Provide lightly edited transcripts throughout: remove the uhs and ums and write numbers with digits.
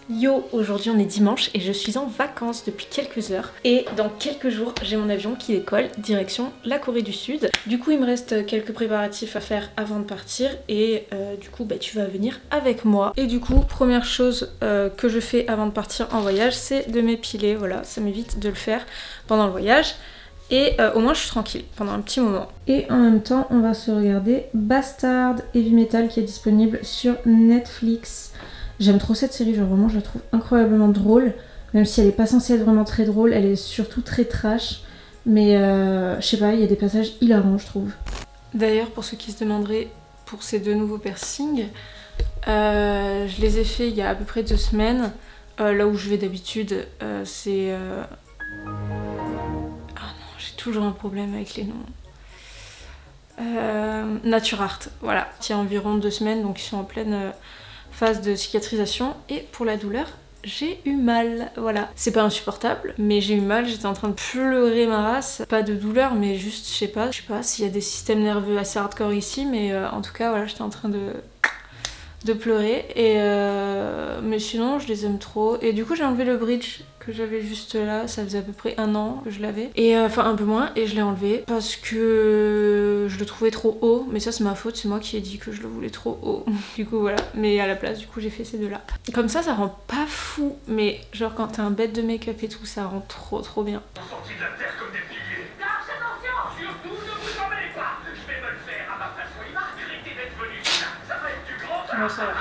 Yo, aujourd'hui on est dimanche et je suis en vacances depuis quelques heures et dans quelques jours j'ai mon avion qui décolle direction la Corée du Sud. Du coup il me reste quelques préparatifs à faire avant de partir et du coup tu vas venir avec moi. Et du coup première chose que je fais avant de partir en voyage, c'est de m'épiler. Voilà, ça m'évite de le faire pendant le voyage et au moins je suis tranquille pendant un petit moment. Et en même temps on va se regarder Bastard Heavy Metal qui est disponible sur Netflix. J'aime trop cette série, genre vraiment je la trouve incroyablement drôle, même si elle est pas censée être vraiment très drôle, elle est surtout très trash, mais je sais pas, il y a des passages hilarants je trouve. D'ailleurs pour ceux qui se demanderaient pour ces deux nouveaux piercings, je les ai fait il y a à peu près 2 semaines, là où je vais d'habitude c'est... Ah non, j'ai toujours un problème avec les noms. Nature Art, voilà, il y a environ 2 semaines donc ils sont en pleine... phase de cicatrisation et pour la douleur j'ai eu mal, voilà. C'est pas insupportable mais j'ai eu mal, j'étais en train de pleurer ma race. Pas de douleur mais juste je sais pas s'il y a des systèmes nerveux assez hardcore ici mais en tout cas voilà j'étais en train de pleurer et mais sinon je les aime trop et du coup j'ai enlevé le bridge que j'avais juste là, ça faisait à peu près 1 an que je l'avais et enfin un peu moins et je l'ai enlevé parce que je le trouvais trop haut mais ça c'est ma faute, c'est moi qui ai dit que je le voulais trop haut du coup voilà, mais à la place du coup j'ai fait ces deux là. Comme ça rend pas fou mais genre quand t'es un bête de make-up et tout ça rend trop bien. Sortis de la terre comme des piliers. Lâche attention. Surtout ne vous emmêlez pas. Je vais me le faire à ma façon. Il va regretter d'être venu. Ça va être du grand art. Bon, ça va.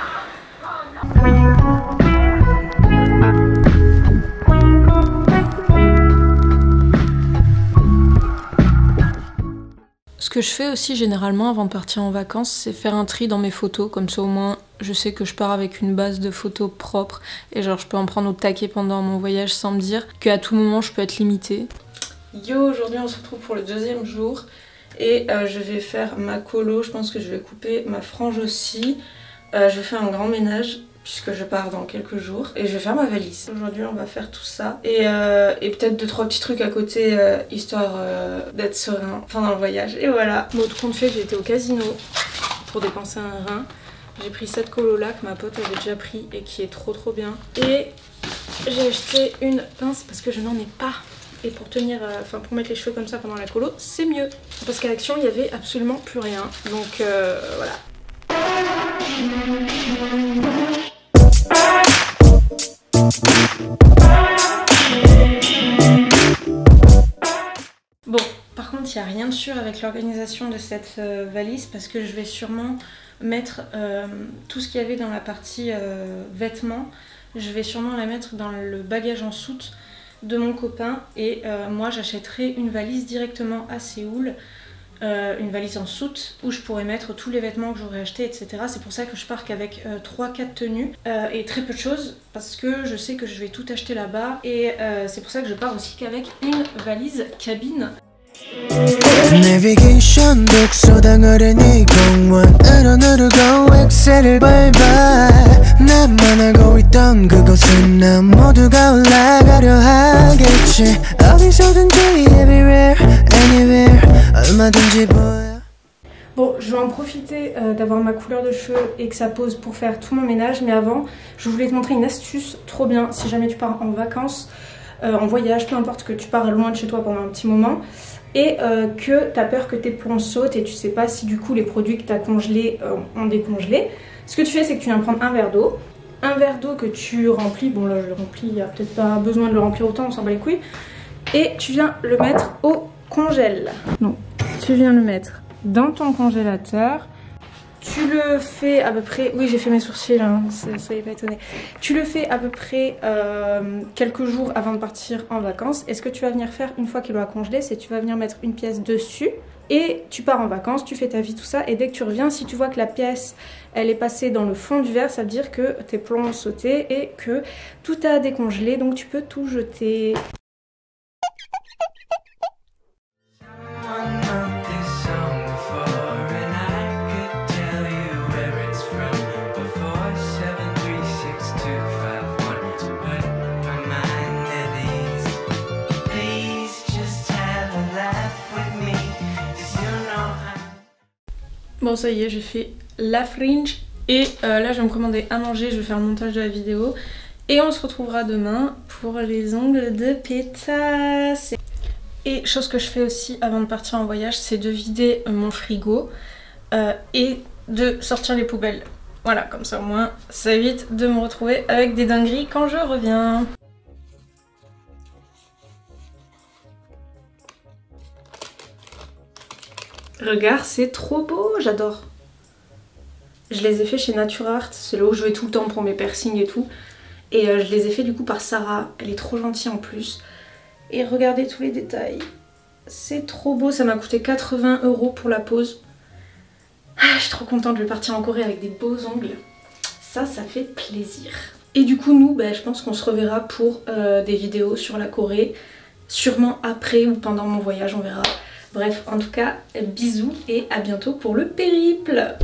Ce que je fais aussi généralement avant de partir en vacances, c'est faire un tri dans mes photos, comme ça au moins je sais que je pars avec une base de photos propre et genre je peux en prendre au taquet pendant mon voyage sans me dire qu'à tout moment je peux être limitée. Yo, aujourd'hui on se retrouve pour le 2e jour et je vais faire ma colo, je pense que je vais couper ma frange aussi. Je vais faire un grand ménage puisque je pars dans quelques jours et je vais faire ma valise. Aujourd'hui on va faire tout ça et peut-être 2-3 petits trucs à côté histoire d'être serein pendant le voyage et voilà. Bon, tout compte fait j'ai été au casino pour dépenser un rein. J'ai pris cette colo là que ma pote avait déjà pris et qui est trop bien et j'ai acheté une pince parce que je n'en ai pas et pour tenir, enfin pour mettre les cheveux comme ça pendant la colo c'est mieux parce qu'à l'Action il y avait absolument plus rien donc voilà. Bon, par contre, il n'y a rien de sûr avec l'organisation de cette valise parce que je vais sûrement mettre tout ce qu'il y avait dans la partie vêtements. Je vais sûrement la mettre dans le bagage en soute de mon copain et moi j'achèterai une valise directement à Séoul. Une valise en soute où je pourrais mettre tous les vêtements que j'aurais achetés, etc. C'est pour ça que je pars qu'avec 3-4 tenues et très peu de choses parce que je sais que je vais tout acheter là-bas et c'est pour ça que je pars aussi qu'avec une valise cabine. Navigation 독서당을 공원으로 누르고 엑셀을 밟아 나만 알고 있던 그곳은 나 모두가 올라가려 하겠지 어디서든지 everywhere anywhere 얼마든지 보여. Bon, je vais en profiter d'avoir ma couleur de cheveux et que ça pose pour faire tout mon ménage, mais avant je voulais te montrer une astuce trop bien si jamais tu pars en vacances, en voyage, peu importe, que tu pars loin de chez toi pendant un petit moment et que tu as peur que tes plombs sautent et tu sais pas si du coup les produits que tu as congelés ont décongelé. Ce que tu fais c'est que tu viens prendre un verre d'eau que tu remplis, bon là je le remplis, il n'y a peut-être pas besoin de le remplir autant, on s'en bat les couilles, et tu viens le mettre au congèle. Donc tu viens le mettre dans ton congélateur. Tu le fais à peu près... Oui, j'ai fait mes sourcils, hein, soyez pas étonnés. Tu le fais à peu près quelques jours avant de partir en vacances. Et ce que tu vas venir faire une fois qu'il aura congelé, c'est que tu vas venir mettre une pièce dessus. Et tu pars en vacances, tu fais ta vie, tout ça. Et dès que tu reviens, si tu vois que la pièce, elle est passée dans le fond du verre, ça veut dire que tes plombs ont sauté et que tout a décongelé. Donc tu peux tout jeter. Bon ça y est, j'ai fait la fringe et là je vais me commander à manger, je vais faire le montage de la vidéo Et on se retrouvera demain pour les ongles de pétasse. Et chose que je fais aussi avant de partir en voyage, c'est de vider mon frigo et de sortir les poubelles. Voilà, comme ça au moins ça évite de me retrouver avec des dingueries quand je reviens. Regarde, c'est trop beau, j'adore. Je les ai fait chez Nature Art, c'est là où je vais tout le temps pour mes piercings et tout. Et je les ai fait du coup par Sarah, elle est trop gentille en plus. Et regardez tous les détails, c'est trop beau, ça m'a coûté 80 € pour la pose. Ah, je suis trop contente, je vais partir en Corée avec des beaux ongles. Ça fait plaisir. Et du coup nous, je pense qu'on se reverra pour des vidéos sur la Corée. Sûrement après ou pendant mon voyage, on verra. Bref, en tout cas, bisous et à bientôt pour le périple.